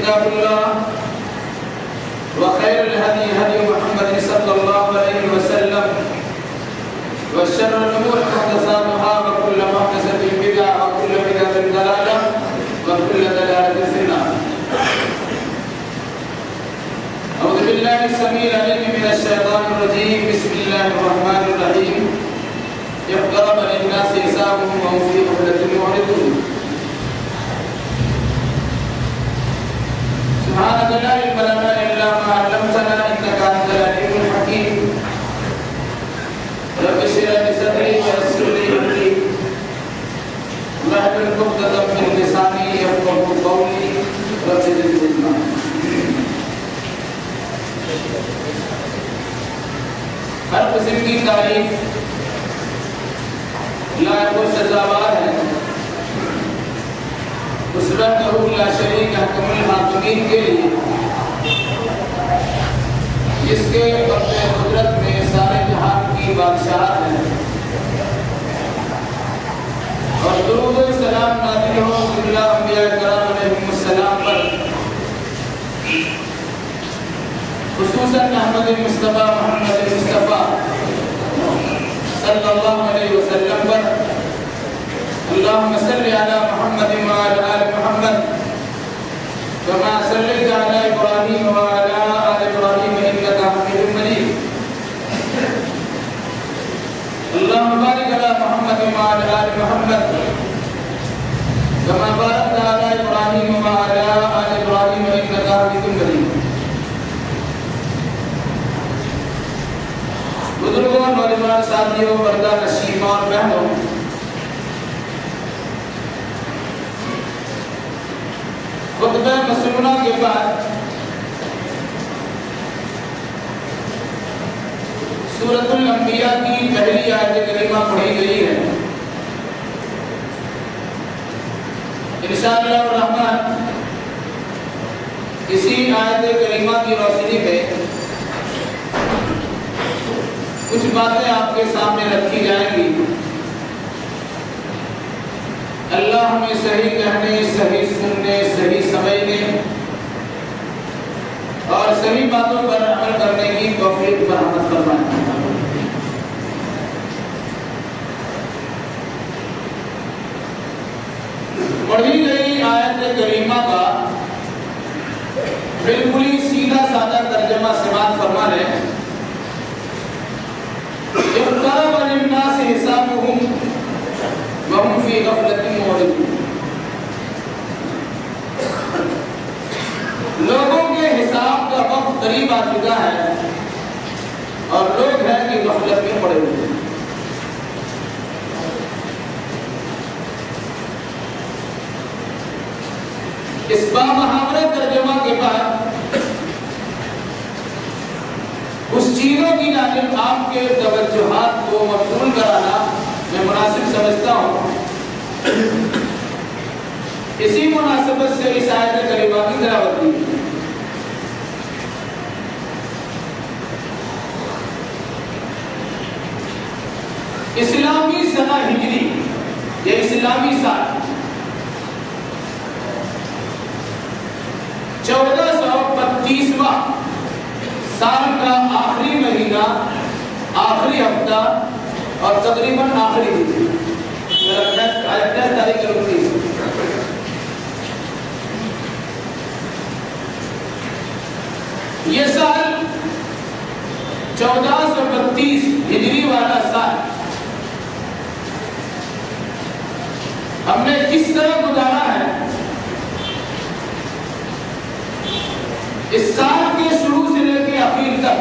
كتاب الله وخير الهدي هدي محمد صلى الله عليه وسلم وشر الأمور محدثاتها وكل محدثة بدعة وكل بدعة ضلالة وكل ضلالة في النار. أعوذ بالله السميع العليم من الشيطان الرجيم. بسم الله الرحمن الرحيم. اقترب للناس حسابهم وهم في غفلة معرضون. سبحانك لا علم لنا إلا ما علمتنا إنك أنت العليم الحكيم. رب اشرح لي صدري ويسر لي أمري واحلل عقدة من لساني يفقهوا قولي رب زدني علما. ہر قسم کی تعریف لائق و سزاوار ہے اس وحدہ لا شریک حکم الحاکمین کے لیے جس کے قبض قدرت میں سارے جہان کی بادشاہت ہے، اور درود و سلام نازل ہو جملہ انبیاء کرام علیہم السلام پر، خصوصاً احمد مصطفیٰ محمد مصطفیٰ صلی اللہ علیہ وسلم پر. اللہم صلی علی محمد وعلی آل محمد كما صليت على إبراهيم وعلى آل إبراهيم إنك حميد مجيد. اللهم بارك على محمد وعلى آل محمد كما باركت على إبراهيم وعلى آل إبراهيم إنك حميد مجيد. بزرگوں، نوجوان ساتھیوں، پردہ نشین اور بہنوں، خطبہ مسنونہ کے بعد سورۃ الانبیاء کی پہلی آیت کریمہ پڑھی گئی ہے. انشاءاللہ الرحمن اسی آیت کریمہ کی روشنی میں کچھ باتیں آپ کے سامنے رکھی جائیں گی. اللہ ہمیں صحیح کہنے، صحیح سننے، صحیح سمجھنے اور صحیح باتوں پر عمل کرنے کی توفیق برحمت فرمائے. پڑھی گئی آیت کریمہ کا بالکل ہی سیدھا سادہ ترجمہ سماعت فرما لیں. اقترب للناس حسابهم وهم في غفلة معرضون. لوگوں کے حساب کا وقت قریب آ چکا ہے اور لوگ ہیں کہ غفلت میں پڑے ہوئے ہیں. اس بامحاورہ ترجمہ کے بعد اس چیزوں کی جانب آپ کے توجہات کو مبذول کرانا میں مناسب سمجھتا ہوں. اسی مناسبت سے اس آیت کریمہ کی تلاوت کی. اسلامی سنہ ہجری یا اسلامی سال 1425واں سال کا آخری مہینہ، آخری ہفتہ اور تقریباً آخری دن. یہ سال 1432 ہجری والا سال ہم نے کس طرح گزارا ہے، اس سال کے شروع سے لے کے اخیر تک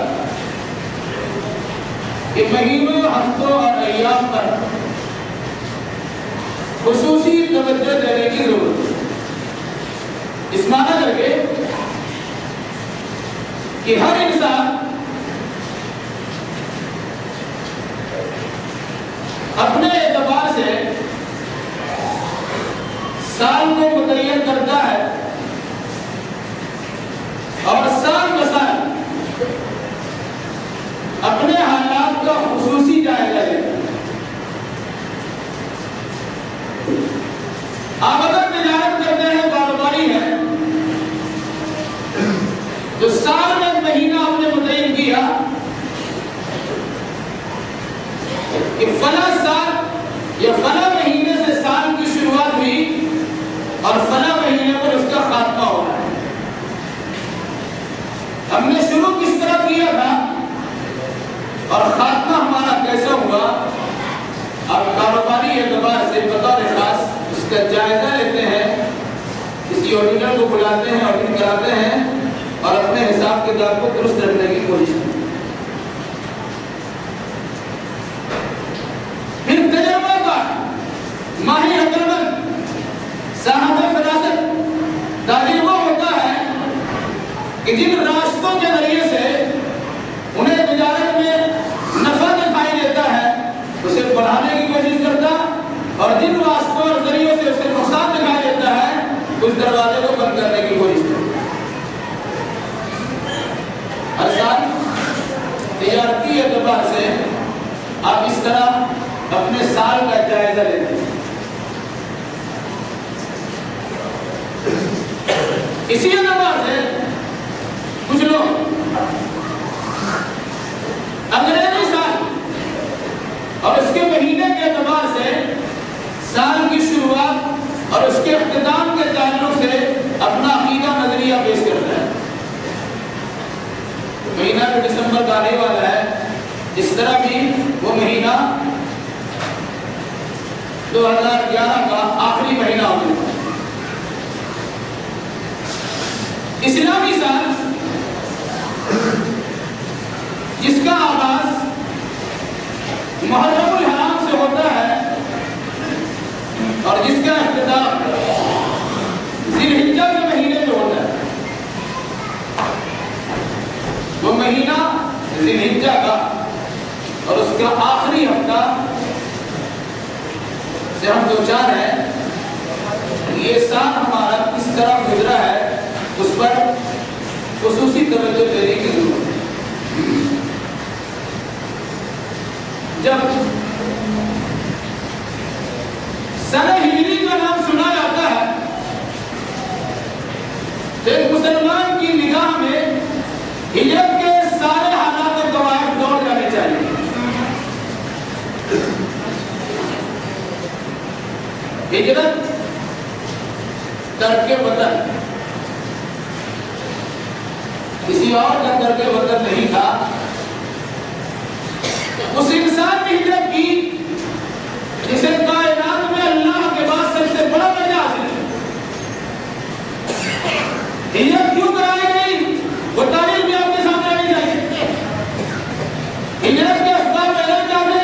کہ مہینوں، ہفتوں اور ایام پر خصوصی توجہ دینے کی ضرورت ہے. اس معنی کر کے کہ ہر انسان اپنے اعتبار سے سال کو متعین کرتا ہے اور سال بسال اپنے حالات کا خصوصی جائزہ لیتا ہے. آپ اگر تجارت کرتے ہیں، کاروباری ہیں، کو بلاتے ہیں اور دن کراتے ہیں اور اپنے حساب کتاب کو درست رکھنے کی کوشش کرتے ہیں. پھر تجربہ کا ماہر عقلمند صاحب فراست تاجر وہ ہوتا ہے کہ جن راستوں کے ذریعے سے انہیں تجارت میں نفع دکھائی دیتا ہے اسے بڑھانے کی کوشش کرتا، اور جن راستوں اور ذریعوں سے اسے نقصان دکھائی دیتا ہے اس دروازے کو بند کرنے کی کوشش کرتا. ہر سال تجارتی اعتبار سے آپ اس طرح اپنے سال کا جائزہ لیتے ہیں. اسی اعتبار سے کچھ لوگ انگریزی سال اور اس کے مہینے کے اعتبار سے سال کی شروعات اور اس کے اختتام کے تعلق سے اپنا عقیدہ نظریہ پیش کرتا ہے. مہینہ جو دسمبر کا آنے والا ہے اس طرح بھی وہ مہینہ 2011 کا آخری مہینہ ہوتا ہے. اسلامی سال جس کا آغاز محرم الحرام سے ہوتا ہے اور جس کا اختتام ذی الحجہ کے مہینے میں ہوتا ہے، وہ مہینہ ذی الحجہ کا اور اس کا آخری ہفتہ سے ہم دوچار ہیں. یہ سال ہمارا کس طرح گزرا ہے اس پر خصوصی توجہ دینے کی ضرورت ہے. جب سنہ ہجری کا نام سنا جاتا ہے تو ایک مسلمان کی نگاہ میں ہجرت کے سارے حالات اور قواعد دوڑ جانے چاہیے. ہجرت ترک وطن کسی اور کا ترک وطن نہیں تھا. اس انسان نے ہجرت کی جسے کائنات میں اللہ کے بعد سب سے بڑا درجہ حاصل ہے. ہجرت کیوں کرائی گئی وہ تاریخ بھی آپ کے سامنے آنی چاہیے. ہجرت کے اسباب پہلے کیا تھے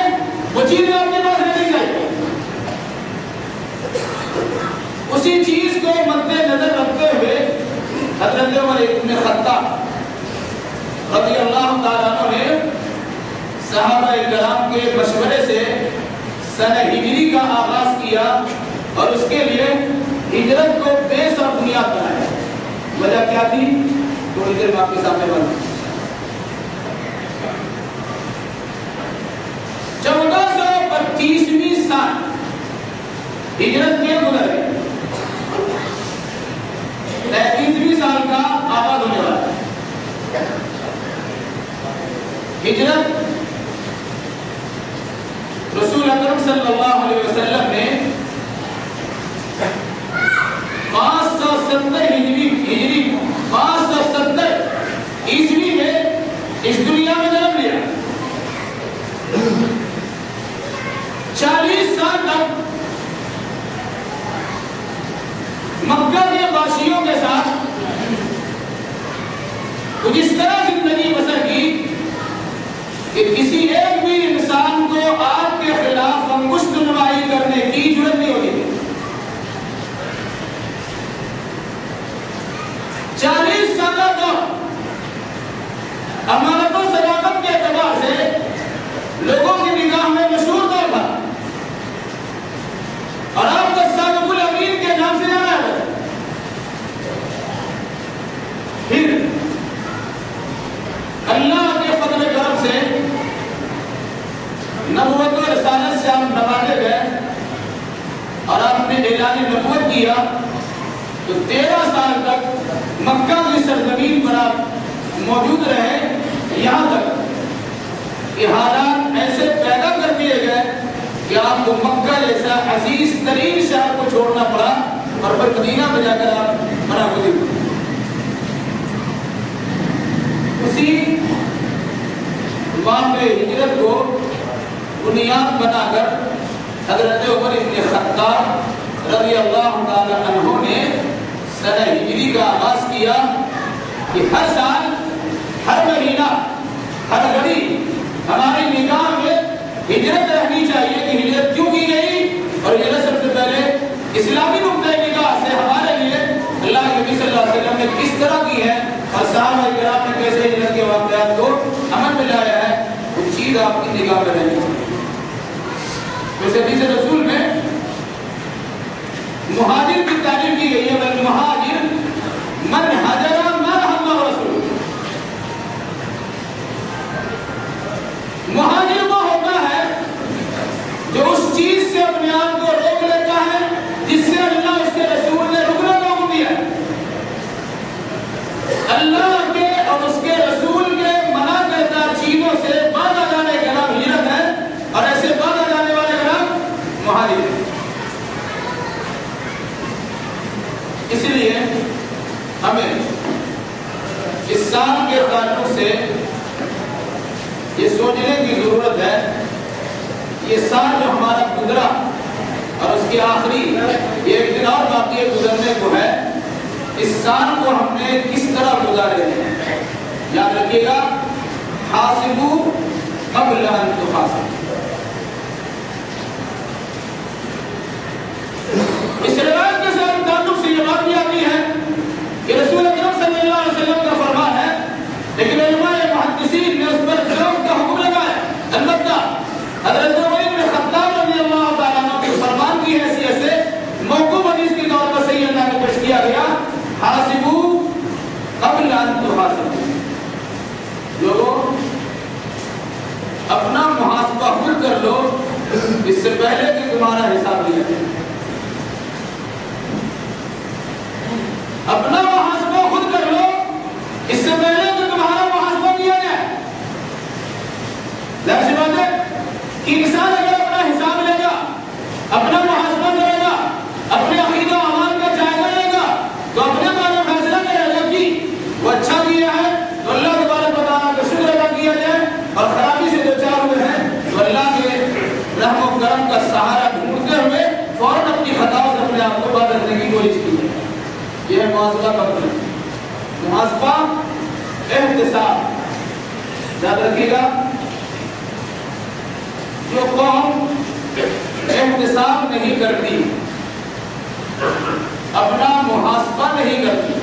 وہ چیزیں آپ کے پاس رہنی چاہیے. اسی چیز کو مد نظر رکھتے ہوئے حضرت عمر بن خطاب رضی اللہ تعالیٰ عنہ نے صحابہ کرام کے مشورے سے سنہ ہجری کا آغاز کیا اور اس کے لیے ہجرت کو بیس اور بنیاد بنایا. وجہ کیا تھی تھوڑی دیر میں آپ کے سامنے بنا. 1425ویں سال ہجرت کے گزر گئے. 33ویں سال کا آغاز ہونے والا ہے. ہجرت رسول اکرم صلی اللہ علیہ وسلم نے 570 ہجری 570 عیسوی میں اس دنیا میں جنم لیا. 40 سال تک مکہ کے باشیوں کے ساتھ کچھ اس طرح زندگی بسر کی کہ کسی ایک بھی انسان کو آپ کے خلاف انگشت نمائی کرنے کی ضرورت نہیں ہوتی تھی. 40 سالہ دور امانت و صداقت کے اعتبار سے لوگوں کی نگاہ میں مشہور دور تھا اور آپ کو صادق الامین کے نام سے جانا ہے. پھر اللہ کے فضل کرم سے نبوت و رسالت سے آپ نوازے گئے اور آپ نے اعلان نبوت کیا تو 13 سال تک مکہ کی سرزمین پر آپ موجود رہے. یہاں تک کہ حالات ایسے پیدا کر دیے گئے کہ آپ کو مکہ جیسا عزیز ترین شہر کو چھوڑنا پڑا اور پھر مدینہ میں جا کر آپ بنا ہوئے. اسی واقع ہجرت کو بنیاد بنا کر حضرت عمر بن خطاب رضی اللہ تعالی عنہ نے سنہ ہجری کا آغاز کیا کہ ہر سال، ہر مہینہ، ہر گھڑی ہماری نگاہ میں ہجرت رہنی چاہیے کہ ہجرت کیوں کی گئی، اور ہجرت سب سے پہلے اسلامی نقطۂ نگاہ سے ہمارے لیے اللہ کے نبی صلی اللہ علیہ وسلم نے کس طرح کی ہے اور صحابہ کرام نے کیسے ہجرت کے واقعات کو عمل میں لایا ہے، وہ چیز آپ کی نگاہ میں رہنی چاہیے۔ ویسے حدیث رسول میں مہاجر کی تعریف کی گئی ہے، والمہاجر من ہجر ما ہم رسول۔ مہاجر وہ ہوتا ہے جو اس چیز سے اپنے آپ کو روک لیتا ہے جس سے اللہ اس کے رسول نے رکنے کا حکم دیا ہے۔ اللہ کے اور اس کے رسول کے منع کردہ چیزوں سے باز آ جانے کا نام ہجرت ہے، اور ایسے باز آ جانے والے کا نام مہاجر ہے۔ اس لیے ہمیں اس سال کے تعلق سے یہ سوچنے کی ضرورت ہے، یہ سال جو ہمارا گزرا اور اس کے آخری یہ ایک دن اور باقی ہے گزرنے کو ہے، اس سال کو ہم نے کس طرح گزارے ہیں۔ یاد رکھیے گا، حاسبوا قبل ان تحاسبوا۔ اس روایت کے ساتھ تعلق سے یہ بات بھی آتی ہے کہ رسول اکرم صلی اللہ علیہ وسلم کا فرمان ہے، لیکن علماء محدثین نے اس پر خلاف کا حکم لگایا۔ البتہ حضرت عمر بن خطاب رضی اللہ تعالیٰ عنہ کے فرمان کی حیثیت سے موقوف حدیث کے طور پر صحیح اللہ میں پیش کیا گیا، حاسبوا قبل ان تحاسبوا۔ لوگوں، اپنا محاسبہ خود کر لو اس سے پہلے کہ تمہارا حساب لیا جائے۔ اپنا محاسبہ خود کر لو اس سے پہلے کہ تمہارا محاسبہ کیا جائے۔ ظاہر سی بات ہے کہ انسان اگر اپنا حساب لے گا، اپنا محاسبہ کرے گا، اپنے عقیدہ و اعمال کا جائزہ لے گا، تو اپنے بارے میں فیصلہ کرے گا کہ وہ اچھا کیا ہے تو اللہ تبارک و تعالیٰ کا شکر ادا کیا جائے، اور خرابی سے دو چار ہوئے ہیں تو اللہ کے رحم و کرم کا سہارا ڈھونڈتے ہوئے فوراً اپنی خطاؤں سے اپنے آپ کو باز رکھنے کی کوشش کی ہے۔ یہ ہے محاسبہ کا مطلب۔ محاسبہ احتساب، یاد رکھیے گا، جو قوم احتساب نہیں کرتی، اپنا محاسبہ نہیں کرتی،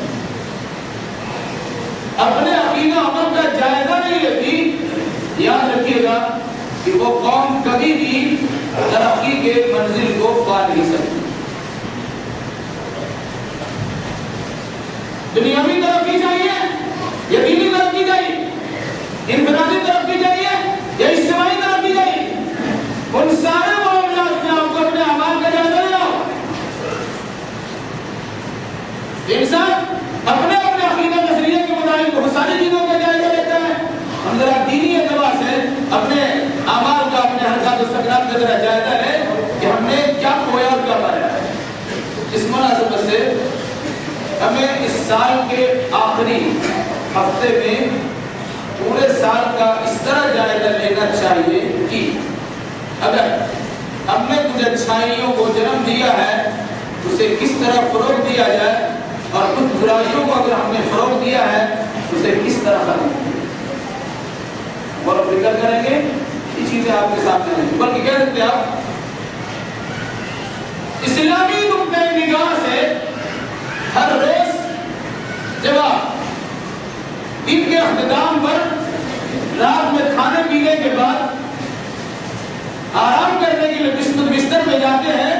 اپنے عقیدہ عمل کا جائزہ نہیں لیتی، یاد رکھیے گا کہ وہ قوم کبھی بھی ترقی کے منزل کو پا نہیں سکتی۔ دنیاوی ترقی چاہیے یا دینی ترقی چاہیے، انفرادی ترقی چاہیے یا اجتماعی ترقی چاہیے، ان سارے معاملات میں آپ کو اپنے اعمال کا جائزہ لینا ہوگا۔ انسان اپنے اپنے عقیدہ نظریے کے مطابق بہت ساری چیزوں کا جائزہ لیتا ہے، ہم ذرا دینی اعتبار سے اپنے اعمال کا، اپنے حرکات و سکنات کا ذرا جائزہ لیں کہ ہم نے کیا کھویا اور کیا پایا۔ اس مناسبت سے ہمیں اس سال کے آخری ہفتے میں پورے سال کا اس طرح جائزہ لینا چاہیے کہ اگر ہم نے کچھ اچھائیوں کو جنم دیا ہے اسے کس طرح فروغ دیا جائے، اور کچھ برائیوں کو اگر ہم نے فروغ دیا ہے اسے کس طرح ختم کیا جائے۔ اور فکر کریں گے، یہ چیزیں آپ کے سامنے ہیں، بلکہ کہہ سکتے آپ اسلامی نقطۂ نگاہ سے ہر روز جب آپ دن کے اختتام پر رات میں کھانے پینے کے بعد آرام کرنے کے لیے بستر میں جاتے ہیں،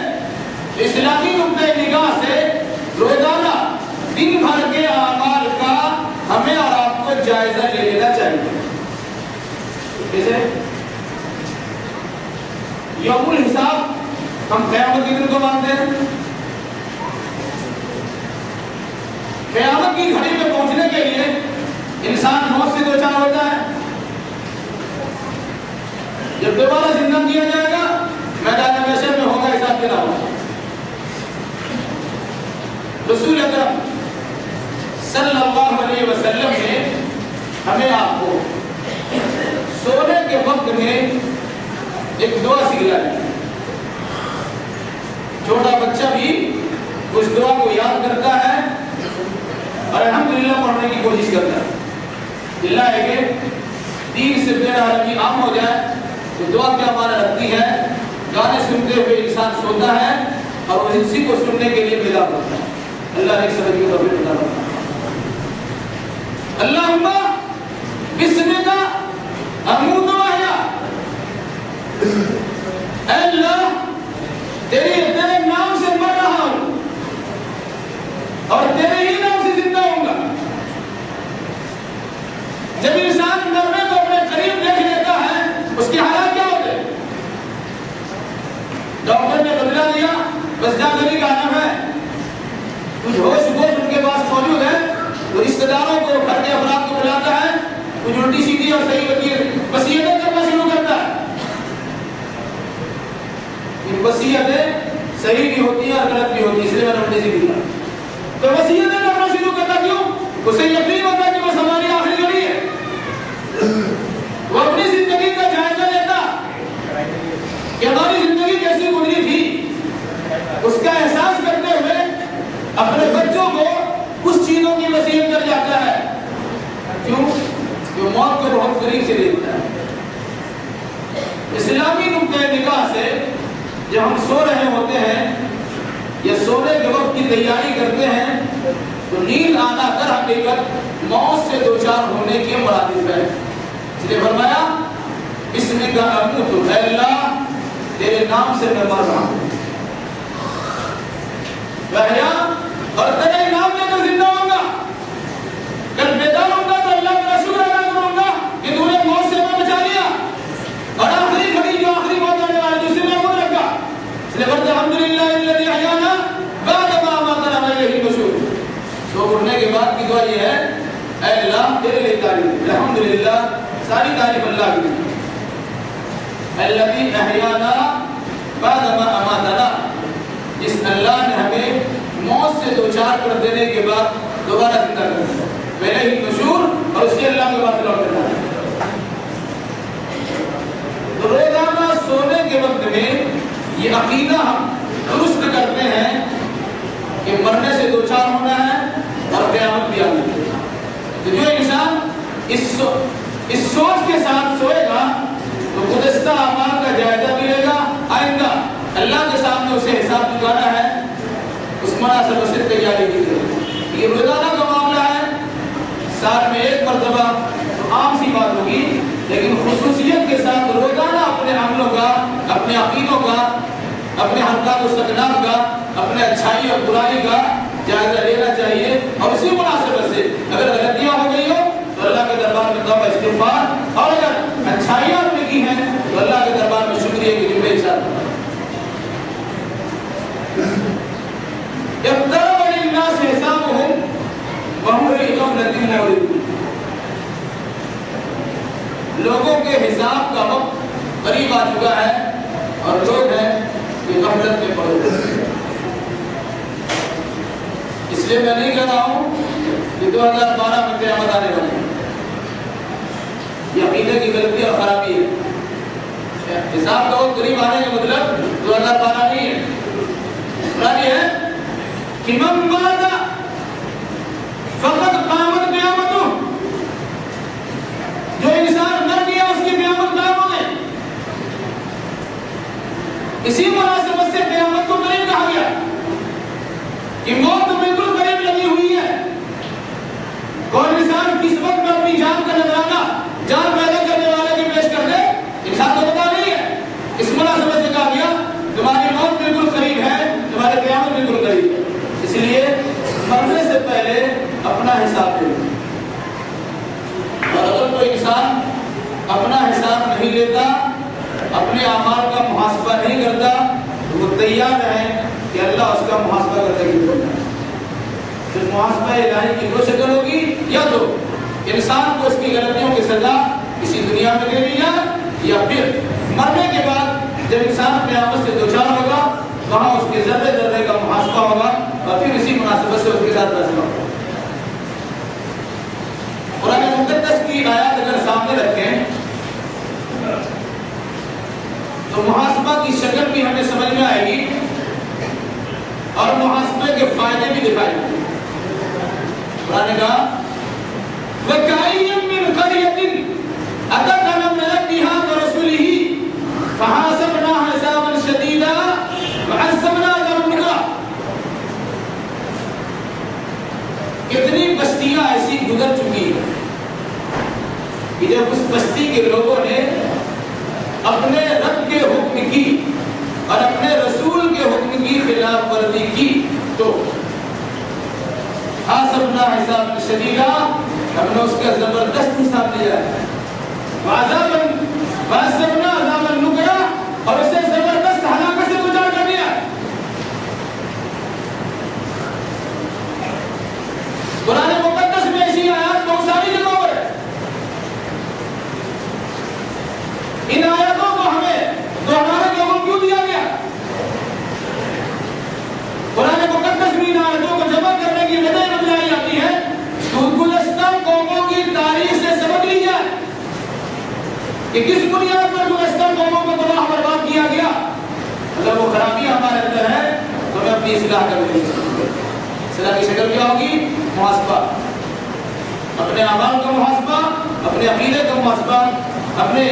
اسلامی نقطۂ نگاہ سے روزانہ دن بھر کے اعمال کا ہمیں اور آپ کو جائزہ لے لینا چاہیے۔ جیسے یوم الحساب ہم قیامت کے دن کو مانتے ہیں، قیامت کی گھڑی میں پہنچنے کے لیے انسان موت سے دوچار ہوتا ہے۔ جب دوبارہ زندہ کیا جائے گا میدان محشر میں ہوگا حساب کتاب۔ رسول اکرم صلی اللہ علیہ وسلم نے ہمیں آپ کو سونے کے وقت میں ایک دعا سکھلائی۔ چھوٹا بچہ بھی اس دعا کو یاد کرتا ہے اور الحمدللہ پڑھنے کی کوشش کرتا ہے۔ اللہ ہے کہ دین سے بے رحمی عام ہو جائے تو دعا کیا معنی رکھتی ہے؟ گانے سنتے ہوئے انسان سوتا ہے اور وہ اسی کو سننے کے لیے بیدار ہوتا ہے۔ اللہ نے سبق کی توفیق عطا فرمائے۔ اللہم بسمک اموت و احیا، اے اللہ تیرے نام سے مر رہا ہوں اور تیرے ہی نام سے زندہ ہوں گا۔ جب انسان مرنے کو اپنے قریب دیکھ لیتا ہے اس کے حالات کیا ہوتے ہیں؟ ڈاکٹر نے بدلا دیا، بس جا کر ہی کہنا ہے، کچھ ہوش ان کے پاس موجود ہے، وہ رشتہ داروں کو گھر کے افراد کو بلاتا ہے، کچھ الٹی سیدھی اور صحیح وصیتیں کرنا شروع کرتا ہے۔ یہ وصیتیں صحیح بھی ہوتی ہیں اور غلط بھی ہوتی ہیں، اس لیے میں نے الٹی سیدھی کہا۔ تو وصیتیں کرنا شروع کرتا کیوں؟ اسے یقین ہوتا ہے کہ بس ہماری آخری گھڑی ہے۔ وہ اپنی زندگی کا جائزہ لیتا کہ ہماری زندگی کیسی گزری تھی، اس کا احساس کرتے ہوئے اپنے بچوں کو اس چیزوں کی وصیت کر جاتا ہے۔ کیوں؟ کہ موت کو بہت قریب سے دیکھتا ہے۔ اسلامی نقطۂ نگاہ سے جب ہم سو رہے ہوتے ہیں یا سونے کے وقت کی تیاری کرتے ہیں تو نیند آنا در حقیقت موت سے دوچار ہونے کے مرادف ہے۔ اس لیے فرمایا بسمک اموت، اے اللہ تیرے نام سے میں مر رہا ہوں، وحیا اور تیرے نام لے کر زندہ ہوں گا۔ جب بیدار ہوں گا تو اللہ کا شکر ادا کروں گا کہ تو نے موت سے ہمیں بچا لیا اور آخری گھڑی جو آخری موت آنے والی ہے اسے محفوظ رکھا۔ اس لیے فرمایا الحمدللہ الذی احیانا بعد ما اماتنا والیہ النشور۔ سو اٹھنے کے بعد کی دعا یہ ہے، اے اللہ تیرے لیے تعریف، الحمدللہ ساری تعریف اللہ کی ہے۔ الذی احیانا بعد ما اماتنا، جس اللہ نے ہمیں موت سے دوچار کر دینے کے بعد دوبارہ زندہ کر دیا، میرے ہی نشور، اور اس کے اللہ کے پاس لوٹ جانا ہے۔ تو روزانہ سونے کے وقت میں یہ عقیدہ ہم درست کرتے ہیں کہ مرنے سے دوچار ہونا ہے اور قیامت بھی آنی ہے۔ تو جو انسان اس سوچ کے ساتھ سوئے گا تو گزشتہ اعمال کا جائزہ ملے گا، آئندہ اللہ کے سامنے اسے حساب چکانا ہے، اس مناسب سے تیاری کی جائے۔ یہ روزانہ کا معاملہ ہے، سال میں ایک مرتبہ تو عام سی بات ہوگی، لیکن خصوصیت کے ساتھ روزانہ اپنے عملوں کا، اپنے عقیدوں کا، اپنے حرکات و سکنات کا، اپنے اچھائی اور برائی کا جائزہ لینا چاہیے۔ اور اسی مناسبت سے اگر غلطیاں ہو گئی ہو تو اللہ کے دربار میں توبہ استغفار، اور اگر اچھائیاں آپ نے کی ہیں تو اللہ کے دربار میں شکریہ کی جملے ارشاد۔ اقترب للناس حسابهم وهم في غفلة معرضون۔ لوگوں کے حساب کا وقت قریب آ چکا ہے اور لوگ ہیں کہ غفلت میں پڑے ہوئے ہیں۔ اس لیے میں نہیں کہہ رہا ہوں کہ 2012 میں قیامت آنے والی ہے، یہ عقیدے کی غلطی اور خرابی ہے۔ حساب کا وقت قریب آنے کا مطلب 2012 نہیں ہے، مراد یہ ہے کہ من مات فقط قامت قیامتہ، جو انسان مر گیا اس کی قیامت قائم ہو گئی۔ اسی مناسبت سے قیامت کو قریب کہا گیا کہ موت تو بالکل قریب لگی ہوئی ہے۔ کون انسان کس وقت میں اپنی جان کا نذرانہ جان پیدا کرنے والے کی پیش کر دے، انسان کو پتا نہیں ہے۔ اس مناسبت سے کہا گیا تمہاری موت بالکل قریب ہے، تمہاری قیامت بالکل قریب ہے۔ اس لیے مرنے سے پہلے اپنا حساب لے، اور اگر کوئی انسان اپنا حساب نہیں لیتا، اپنے اعمال کا محاسبہ نہیں کرتا، تو وہ تیار ہے کہ اللہ اس کا محاسبہ کرنے کی ضرورت ہے۔ پھر محاسبہ الہی کی دو شکل ہوگی، یا تو انسان کو اس کی غلطیوں کی سزا اسی دنیا میں دے دی جائے، یا پھر مرنے کے بعد جب انسان قیامت سے دوچار ہوگا وہاں اس کے ذرے ذرے کا محاسبہ ہوگا اور پھر اسی مناسبت سے اس کے ساتھ فیصلہ ہوگا۔ قرآن مقدس کی آیات اگر سامنے رکھیں تو محاسبہ کی شکل بھی ہمیں سمجھ میں آئے گی اور محاسبے کے فائدے بھی دکھائے گی۔ قرآن حساب شدیدا، ہم نے اس کا زبردست حساب لیا ہے. وعذابنا عذابا نکرا، اور اسے زبردست ہلاکت سے گزار کر دیا. قرآن مقدس میں ایسی آیات بہت ساری جگہوں پر ہے. ان آیاتوں کو ہمیں دہرانے کا حکم کیوں دیا گیا؟ قرآن مقدس میں ان آیاتوں کو جمع کرنے کی وجہ بتلائی جاتی ہے تو گزشتہ قوموں کی تاریخ سے سبق لی جائے کہ کس بنیاد پر گزشتہ قوموں کو تباہ برباد کیا گیا. اگر وہ خرابی ہمارے اندر ہے تو ہمیں اپنی اصلاح کرنی چاہیے. اصلاح کی شکل کیا ہوگی؟ محاسبہ، اپنے اعمال کا محاسبہ، اپنے عقیدے کا محاسبہ، اپنے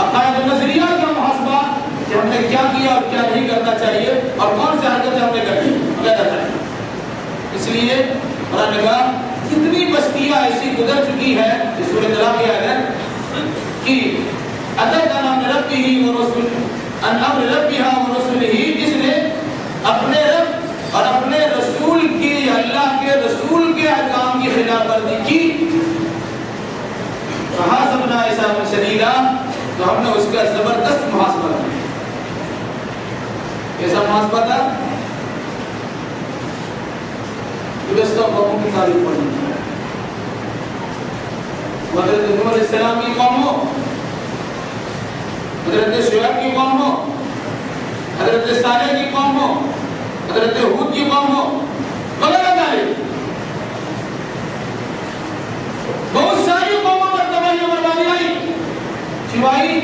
عقائد و نظریات کا محاسبہ کہ ہم نے کیا کیا اور کیا نہیں کرنا چاہیے اور کون سے حرکتیں ہم نے کرنی. اس لیے قرآن نے کہا کتنی بستیاں ایسی گزر چکی ہے اس سورۃ طلاق کی آیت ہے کہ اتت عن امر ربہ ورسول ان امر ربہ ورسولہ، جس نے اپنے رب اور اپنے رسول کی، اللہ کے رسول کے احکام کی خلاف ورزی کی. فحاسبنا حسابا شدیدا، تو ہم نے اس کا زبردست محاسبہ کیا. کیسا محاسبہ تھا؟ گزشتہ قوموں کی تاریخ پڑھی. حضرت نوح علیہ السلام کی قوم ہو، حضرت شعیب کی قوم ہو، حضرت صالح کی قوم ہو، حضرت ہود کی قوم ہو، وغیرہ تاریخ بہت ساری قوموں پر تباہی و بربادی آئی. سوائے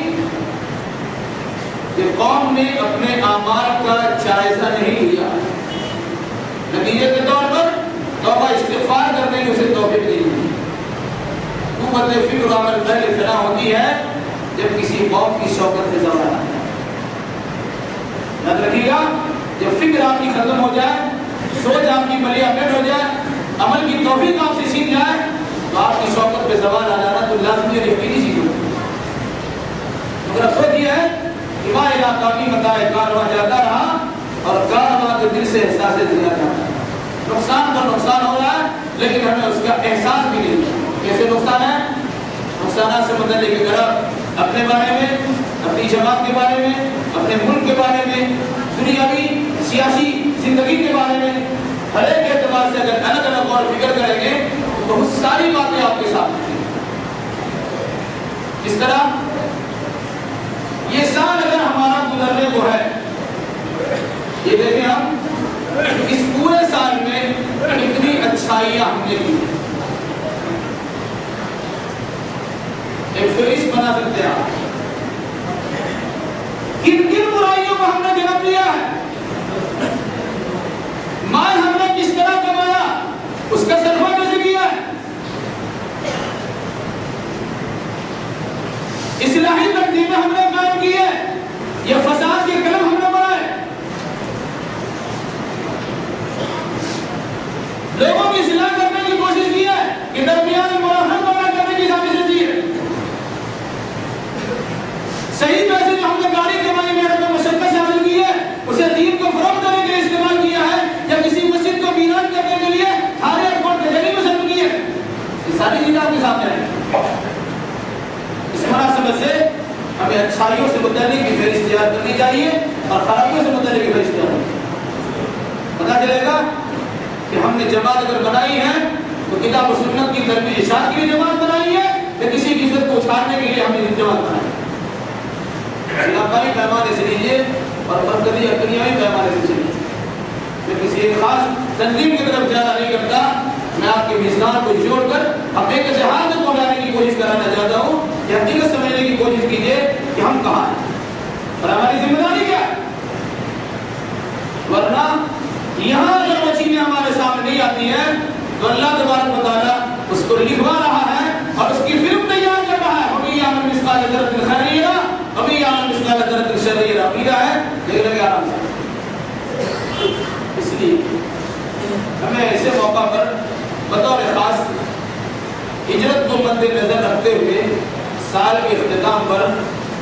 کہ قوم نے اپنے اعمال کا جائزہ نہیں لیا. نتیجے کے طور پر توبہ استغفار کرنے کی اسے توفیق نہیں ملی. قوت فکر و عمل پہلے فنا ہوتی ہے جب کسی قوم کی شوکت سے زوال آتا ہے. یاد رکھیے گا، جب فکر آپ کی ختم ہو جائے، سوچ آپ کی ملیا پیٹ ہو جائے، عمل کی توفیق آپ سے چھین جائے تو آپ کی شوکت پہ زوال آ جانا تو لازمی اور یقینی چیز ہوتی ہے. مگر افسوس یہ ہے کہ وہاں علاقہ بھی بتائے کارواں جاتا رہا اور کارواں کے دل سے احساس دیا جاتا ہے. نقصان پر نقصان ہو رہا ہے لیکن ہمیں اس کا احساس بھی نہیں. کیسے نقصان ہے؟ نقصانات سے متعلق اگر اپنے بارے میں، اپنی جماعت کے بارے میں، اپنے ملک کے بارے میں، دنیاوی سیاسی زندگی کے بارے میں ہر ایک اعتبار سے اگر الگ الگ اور فکر کریں گے تو بہت ساری باتیں آپ کے ساتھ ہیں. اس طرح یہ سال اگر ہمارا گزرنے کو ہے، یہ دیکھیں ہم اس پورے سال میں کتنی اچھائیاں ہم نے کی. ایک فہرست بنا سکتے ہیں آپ کن کن برائیوں کو ہم نے جنم دیا ہے، مال ہم نے کس طرح کمایا، اس کا صرفہ کیسے کیا ہے، اصلاحی تنظیمیں ہم نے قائم کی ہے، یہ فساد کے قلم ہم نے بنائے، لوگوں کی اصلاح کرنے کی کوشش کی ہے کہ درمیان مرافعت پیدا کرنے کی سازش کی ہے. صحیح پیسے جو ہم نے گاڑی کمائی محنت و مشقت سے حاصل کی ہے اسے دین کو فروغ دینے کے لیے استعمال کیا ہے یا کسی مسجد کو ویران کرنے کے لیے تھانے اور کورٹ کچہری میں صرف کی ہے. یہ ساری چیزیں آپ کے سامنے ہیں. اس مناسبت سے ہمیں اچھائیوں سے متعلق کی فہرست تیار کرنی چاہیے اور خرابیوں سے متعلق کی فہرست تیار کرنی چاہیے. پتہ چلے گا کہ ہم نے جماعت اگر بنائی ہے تو کتاب و سنت کی تربیت ارشاد کے لیے جماعت بنائی ہے یا کسی کی عزت کو اچھالنے کے لیے ہم نے جماعت بنائی ہے. علاقائی پیمانے سے لیجیے اور مرکزی اور دنیاوی پیمانے سے چلیے. میں کسی ایک خاص تنظیم کی طرف زیادہ نہیں کرتا، میں آپ کے میزان کو جوڑ کر ہم ایک جہاز میں پہنچانے کی کوشش کرانا چاہتا ہوں کہ حقیقت سمجھنے کی کوشش کیجیے کہ ہم کہاں ہیں اور ہماری ذمہ داری کیا ہے. ورنہ یہاں اگر وہ چیزیں ہمارے سامنے نہیں آتی ہیں تو اللہ تبارک و تعالیٰ اس کو لکھوا رہا ہے اور اس کی فلم تیار کر رہا ہے. ہمیں یہاں مثقال ذرۃ خیریہ ابھی یہاں مثقال ذرۃ شرریہ عقیدہ ہے لیکن ابھی آرام سے. اس لیے ہمیں ایسے موقع پر بطور خاص ہجرت کو مد نظر رکھتے ہوئے سال کے اختتام پر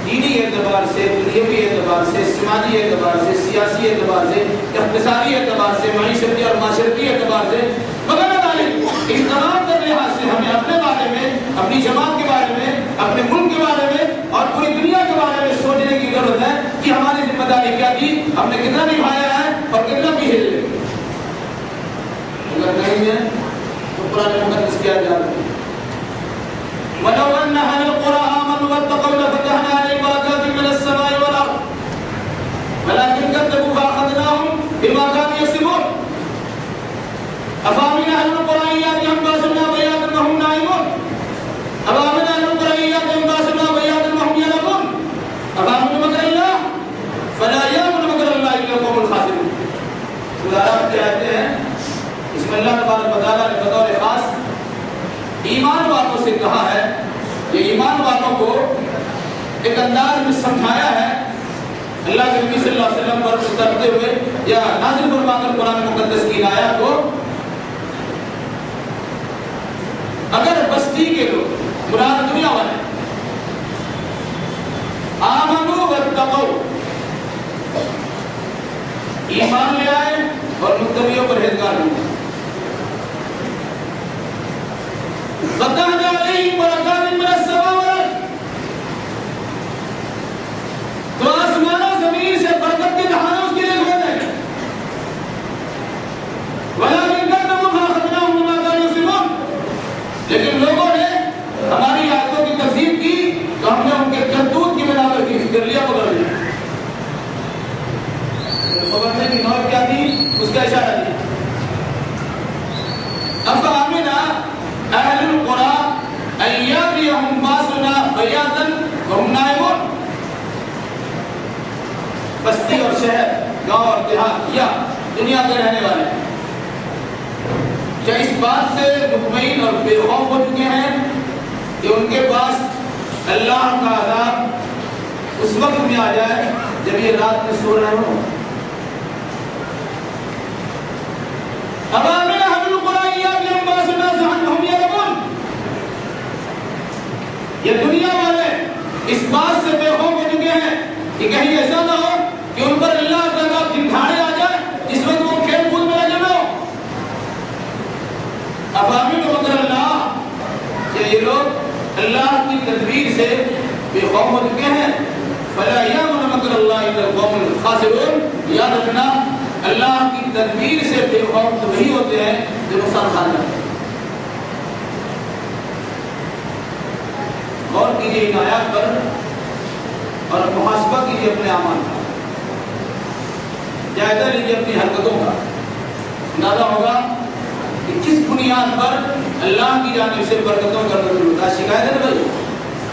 دینی اعتبار سے، دنیاوی اعتبار سے، سماجی اعتبار سے، سیاسی اعتبار سے، اقتصادی اعتبار سے، معیشتی اور معاشرتی اعتبار سے وغیرہ اس تمام کے لحاظ سے ہمیں اپنے بارے میں، اپنی جماعت کے بارے میں، اپنے ملک کے بارے میں اور پوری دنیا کے بارے میں سوچنے کی ضرورت ہے کہ ہماری ذمہ داری کیا تھی، ہم نے کتنا نبھایا ہے اور کتنا پیچھے چلے گئے۔ اگر نہیں ہے تو قرآن مقدس کیا جاتا ہے وَلَوْ أَنَّ أَهْلَ الْقُرَىٰ آمَنُوا وَاتَّقَوْا لَفَتَحْنَا عَلَيْهِمْ بَرَكَاتٍ مِّنَ السَّمَاءِ وَالْأَرْضِ وَلَٰكِن كَذَّبُوا فَأَخَذْنَاهُم بِمَا كَانُوا يَكْسِبُونَ أَفَأَمِنَ أَهْلُ الْقُرَىٰ أَن يَأْتِيَهُم بَأْسُنَا بَيَاتًا وَهُمْ نَائِمُونَ أَفَأَمِنَ أَهْلُ الْقُرَىٰ أَن يَأْتِيَهُم بَأْسُنَا بَيَاتًا وَهُمْ يَلْعَبُونَ أَفَأَمِنُوا مَكْرَ اللَّهِ فَلَا يَأْمُنُ مَكْرَ اللَّهِ إِلَّا الْقَوْمُ الْخَاسِرُونَ۔ گزارا کہتے ہیں اس میں اللہ تبارک و تعالیٰ نے بطور خاص ایمان والوں سے کہا ہے، یہ ایمان والوں کو ایک انداز میں سمجھایا ہے اللہ کے نبی صلی اللہ علیہ وسلم پر اترتے ہوئے یا نازل فرما کر قرآن مقدس کی آیات کو۔ اگر بستی کے لوگ مراد دنیا والے آمنوا واتقوا ایمان لے آئے اور متقیوں پر پرہیزگار ہوئے، فتحنا علیہم برکات من السماء والارض، تو آسمان و زمین سے برکت کے دہانے اس کے لیے کھول دیں گے، ولکن کذبوا فأخذناهم بما كانوا يكسبون، لیکن لوگوں نے ہماری آیتوں کی تکذیب کی تو ہم نے ان کے کرتوت کی بنا پر کر لیا پکڑ لیا۔ پکڑنے کی نوع کیا تھی اس کا اشارہ دیا۔ أفأمن أهل القرى أن يأتيهم بأسنا بياتا وهم نائمون، بستی اور شہر، گاؤں اور دیہات یا دنیا کے رہنے والے کیا اس بات سے مطمئن اور بے خوف ہو چکے ہیں کہ ان کے پاس اللہ کا عذاب اس وقت میں آ جائے جب یہ رات میں سو رہے ہوں؟ أفأمن أهل القرى أن يأتيهم بأسنا وهم يلعبون، یہ دنیا والے اس بات سے بے خوف ہو چکے ہیں کہ کہیں ایسا نہ ہو کہ ان پر اللہ کا عذاب دکھانے آ جائے جس وقت وہ کھیل کود میں لگے ہوئے ہوں۔ أفأمنوا مكر اللہ، کیا یہ لوگ اللہ کی تدبیر سے بے خوف ہو چکے ہیں؟ فلا يأمن مكر اللہ إلا القوم الخاسرون، یاد رکھنا اللہ کی تدبیر سے بے خوف تو وہی ہوتے ہیں جو نقصان کھا جاتے ہیں۔ غور کیجیے ان آیات پر اور محاسبہ کیجیے اپنے اعمال کا، جائزہ لیجیے اپنی حرکتوں کا، اندازہ ہوگا کہ کس بنیاد پر اللہ کی جانب سے برکتوں کا نزول ہوتا ہے۔ شکایت ہے بھائی،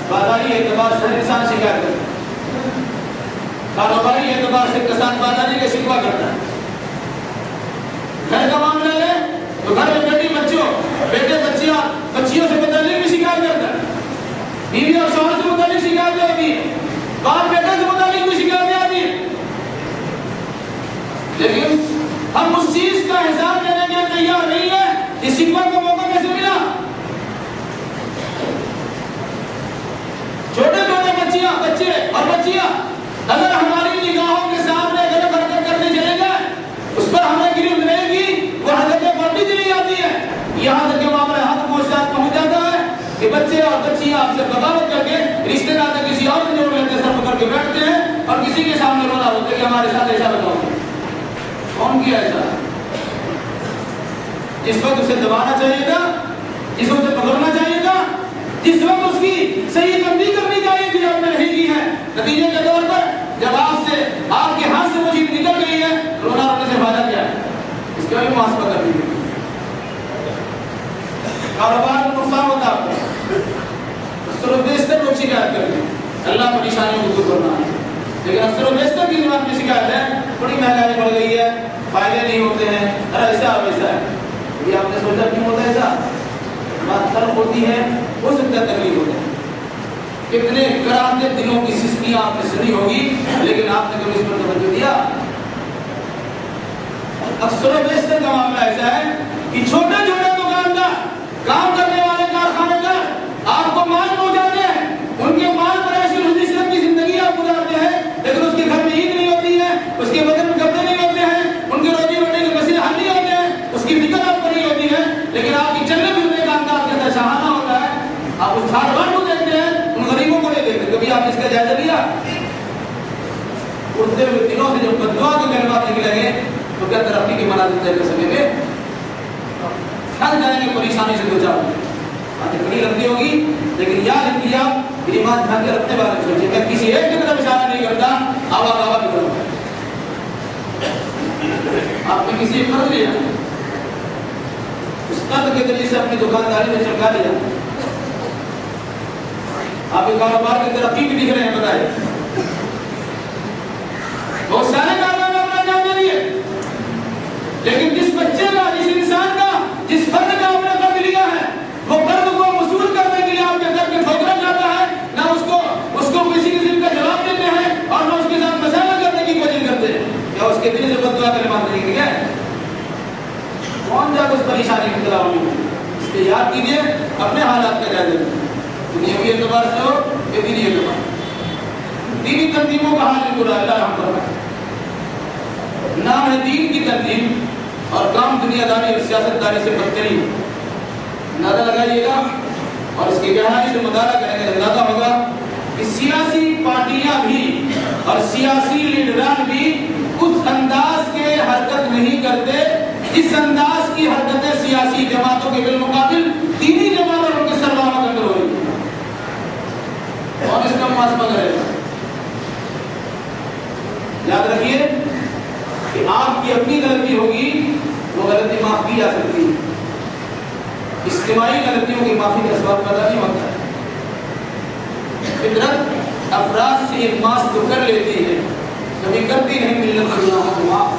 بازاری اعتبار سے انسان شکایت کرتا ہے، کاروباری اعتبار سے کسان بازاری کا شکوہ کرتا ہے، گھر کا معاملہ ہے تو گھر میں بیٹی بچوں، بیٹے بچیوں سے متعلق بھی شکایت کرتا ہے، بیوی اور شوہر سے متعلق شکایتیں ہوتی ہیں، باپ بیٹے سے متعلق بھی شکایتیں آتی ہیں، لیکن ہم اس چیز کا حساب لینے کے تیار نہیں ہے کہ شکوہ کو موقع کیسے ملا۔ چھوٹے بچے اور بچیاں اگر ہماری نگاہوں کے سامنے غلط حرکت کرنے چلے جائیں، اس پر ہمیں گرفت رہے گی، وہ حرکتیں بڑھتی چلی جاتی ہیں، یہاں تک کہ معاملہ حد پہنچ جاتا ہے کہ بچے اور بچیاں آپ سے بغاوت کر کے رشتے ناتے کسی اور سے جوڑ لیتے، سر پکڑ کے بیٹھتے ہیں اور کسی کے سامنے رونا ہوتا ہے کہ ہمارے ساتھ ایسا بتاؤ۔ کون کیا ایسا؟ جس وقت اسے دبانا چاہیے تھا، جس وقت اسے پکڑنا چاہیے تھا، جس وقت اس کی صحیح تنبیہ کرنی چاہیے تھی، آپ نے نہیں کی ہے۔ نتیجے کے طور پر جب آپ کے ہاتھ سے وہ چیز نکل گئی ہے، رونا رونے سے فائدہ کیا ہے؟ اس کا بھی محاسبہ کر لیجیے۔ کاروبار میں نقصان ہوتا ہے آپ کو، اکثر و بیشتر لوگ شکایت کرتے ہیں اللہ کی نشانیوں کو دور کرنا ہے، لیکن اکثر و بیشتر کی زبان میں شکایت ہے بڑی مہنگائی بڑھ گئی ہے، فائدے نہیں ہوتے ہیں، ایسا ویسا ہے۔ یہ آپ نے سوچا کیوں ہوتا ہے ایسا؟ بات تلخ ہوتی ہے، ہو سکتا ہے تکلیف ہوتا ہے، کتنے کراہتے دلوں کی سسکیاں آپ نے سنی ہوگی، لیکن آپ نے کبھی اس پر توجہ دیا؟ اکثر و بیشتر کا معاملہ ایسا ہے کہ چھوٹے چھوٹے دکاندار، کام کرنے والے کارخانے دار آپ کو مال پہنچاتے ہیں، ان کے مال پر ایسی حسرت کی زندگی آپ گزارتے ہیں، لیکن اس کے گھر میں عید نہیں ہوتی ہے، اس کے بدن میں کپڑے نہیں ہوتے ہیں، ان کے روزی روٹی کے مسئلے حل نہیں ہوتے ہیں، اس کی فکر آپ کو نہیں ہوتی ہے، لیکن آپ کی چلنے اڑتے ہوئے دنوں سے جب بددعا کے کلمات نکلیں گے تو کیا ترقی کے مناظر طے کر سکیں گے؟ تھک جائیں گے، پریشانی سے دو چار باتیں بڑی لمبی ہوگی، لیکن یاد رکھیے آپ ایمان دھیان کے رکھنے والے سوچیے، میں کسی ایک کی طرف اشارہ نہیں کرتا، آوا کی طرف آپ نے کسی ایک قرض لیا، اس قرض کے ذریعے سے اپنی دکانداری میں چمکا لیا، آپ کے کاروبار کی ترقی بھی دکھ رہے ہیں، بتائیں بہت سارے کاروبار آپ نے انجام دے دیے، لیکن جس بچے کا، جس انسان کا، جس فرد کا آپ نے قرض لیا ہے، وہ قرض کو وصول کرنے کے لیے آپ کے گھر میں ٹھوکرا جاتا ہے، نہ اس کو کسی قسم کا جواب دیتے ہیں اور نہ اس کے ساتھ مسئلہ کرنے کی کوشش کرتے ہیں، کیا اس کے دل سے بد دعا کلمات نہیں نکلے؟ کون جا کر اس پریشانی میں مبتلا ہوگی؟ اس لیے یاد کیجیے اپنے حالات کا جائزہ لیں، دنیاوی اعتبار سے ہو یا دینی اعتبار، دینی تنظیموں کا حال بھی برا ہے، اللہ رحم فرمائے، نام ہے دین کی تنظیم اور کام دنیا داری اور سیاست داری سے بدترین، اندازہ لگائیے گا اور اس کی گہرائی سے مطالعہ کریں گے، اندازہ ہوگا کہ سیاسی پارٹیاں بھی اور سیاسی لیڈران بھی اس انداز کے حرکت نہیں کرتے جس انداز کی حرکتیں سیاسی جماعتوں کے بالمقابل دینی جماعتوں اور ان کے سربراہوں کے اندر ہو رہی ہے، اور اس کا محاسبہ کرے گا۔ یاد رکھیے کہ آپ کی اپنی غلطی ہوگی، وہ غلطی معاف کی جا سکتی ہے، اجتماعی غلطیوں کی معافی کا سبب پیدا نہیں ہوتا ہے، فطرت افراد سے التماس تو کر لیتی ہے، کبھی کرتی نہیں ملت کے گناہوں کو معاف۔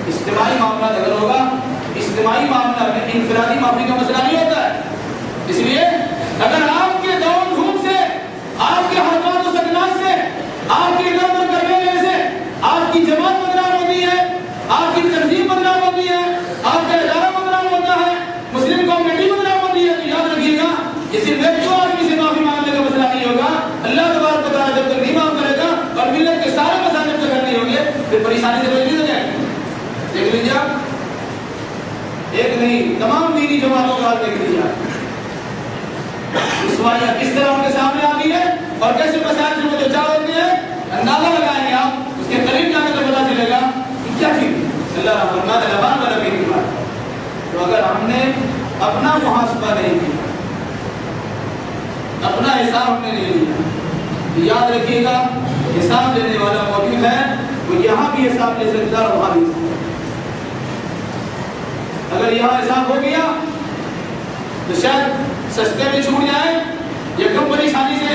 اجتماعی معاملات اگر ہوگا، اجتماعی معاملہ میں انفرادی معافی کا مسئلہ نہیں ہوتا ہے، اس لیے اگر آپ کے دوڑ دھوپ سے، آپ کے حرکات و سکنات سے، آپ کے ادھر ادھر کرنے سے آپ کی جماعت بدنام ہوتی ہے، آپ کی تنظیم بدنام ہوتی ہے، آپ کا ادارہ بدنام ہوتا ہے، مسلم کمیونٹی بدنام ہوتی ہے، تو یاد رکھیے گا یہ صرف ایک دو آدمی سے معافی مانگنے کا مسئلہ نہیں ہوگا، اللہ تبارک و تعالیٰ جب تک نہیں معاف کرے گا اور ملت کے سارے مسائل جب تک حل نہیں ہوں گے پھر پریشانی سے بچ نہیں سکے۔ دیکھ لیجیے آپ، ایک نہیں تمام دینی جماعتوں کا حال دیکھ لیجیے آپ، رسوائیاں کس طرح ان کے سامنے آتی ہے اور کیسے مسائل سے وہ دو چار ہوتے ہیں، اندازہ لگائیں گے آپ، اس کے قریب جانے تو پتا چلے گا کہ کیا چیز اللہ رحمت لبان والا بھی بات۔ تو اگر ہم نے اپنا محاسبہ نہیں کیا، اپنا حساب ہم نے نہیں لیا، تو یاد رکھیے گا حساب لینے والا موجود ہے، وہ یہاں بھی حساب لے سکتا ہے، وہاں بھی۔ اگر یہاں حساب ہو گیا تو شاید سستے میں چھوٹ جائے یا کم پریشانی سے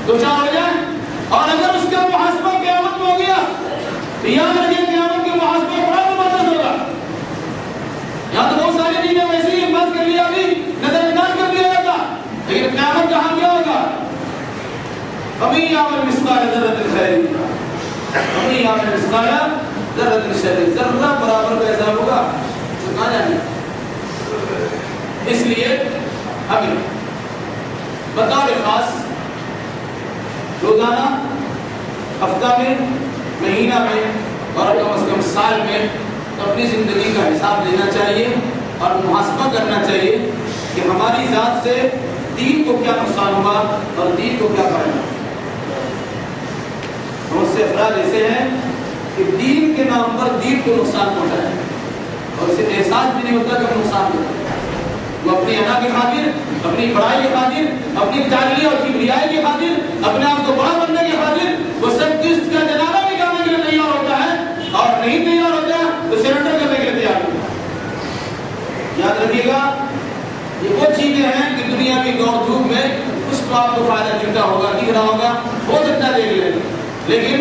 دو چار ہو جائے، اور اگر اس کا محاسبہ قیامت میں ہو گیا تو یاد رکھیے قیامت کے محاسبہ بڑا زبردست ہوگا۔ یہاں تو بہت ساری چیزیں ویسے ہی بات کر لیا، ابھی نظر انداز کر دیا جاتا، لیکن قیامت کہاں کیا ہوگا؟ فَمَن يَعْمَلْ مِثْقَالَ ذَرَّةٍ خَيْرًا وَمَن يَعْمَلْ مِثْقَالَ ذَرَّةٍ شَرًّا، ذرہ برابر کا حساب ہوگا تو کہاں جائیں گے؟ اس لیے ہمیں بطور خاص روزانہ، ہفتہ میں، مہینہ میں اور کم از کم سال میں اپنی زندگی کا حساب لینا چاہیے اور محاسبہ کرنا چاہیے کہ ہماری ذات سے دین کو کیا نقصان ہوا اور دین کو کیا فائدہ۔ بہت سے افراد ایسے ہیں کہ دین کے نام پر دین کو نقصان پہنچایا ہے اور اسے احساس بھی نہیں ہوتا کہ نقصان ہوتا ہے۔ وہ اپنی انا کی خاطر، اپنی بڑائی کی خاطر، اپنی تعلیمی اور کبریائی کی خاطر، اپنے آپ کو بڑا بننے کی خاطر وہ سب کچھ کا جنازہ نکالنے کے لیے تیار ہوتا ہے، اور نہیں تیار ہوتا تو سرنڈر کرنے کے لیے تیار ہوتا ہے۔ یاد رکھیے گا یہ وہ چیزیں ہیں کہ دنیا کی دوڑ دھوپ میں اس کو آپ کو فائدہ ملتا ہوگا، دکھ رہا ہوگا، ہو سکتا ہے دیکھ لیں، لیکن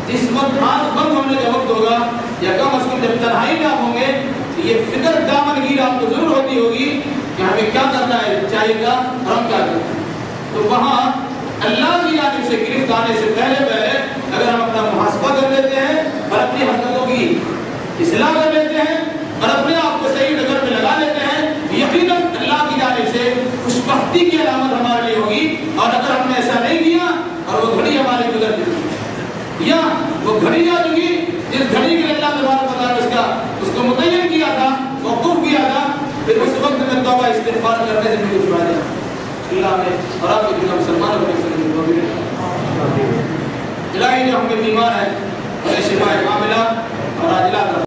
جس وقت ہاتھ بند ہونے کا وقت ہوگا یا کم از کم جب تنہائی میں آپ ہوں گے تو یہ فکر دامنگیر آپ کو ضرور ہوتی ہوگی کہ ہمیں کیا کرنا ہے چاہیے گا اور ہم کیا کریں۔ تو وہاں اللہ کی جانب سے گرفت آنے سے پہلے اگر ہم اپنا محاسبہ کر لیتے ہیں اور اپنی حرکتوں کی اصلاح کر لیتے ہیں اور اپنے آپ کو صحیح ڈگر میں لگا لیتے ہیں، یقیناً اللہ کی جانب سے خوشبختی کی علامت ہمارے لیے ہوگی۔ اور اگر ہم نے ایسا نہیں کیا اور وہ گھڑی ہماری گزر چکی یا وہ گھڑی آ چکی جس گھڑی کے اللہ تبارک و تعالیٰ اس کو متعین کیا تھا، موقوف کیا تھا، پھر اس وقت میں توبہ استغفار کرنے سے بھی کچھ فائدہ اللہ نے اور آپ کے دنیا مسلمانوں کو الہی جو ہم پہ بیمار ہے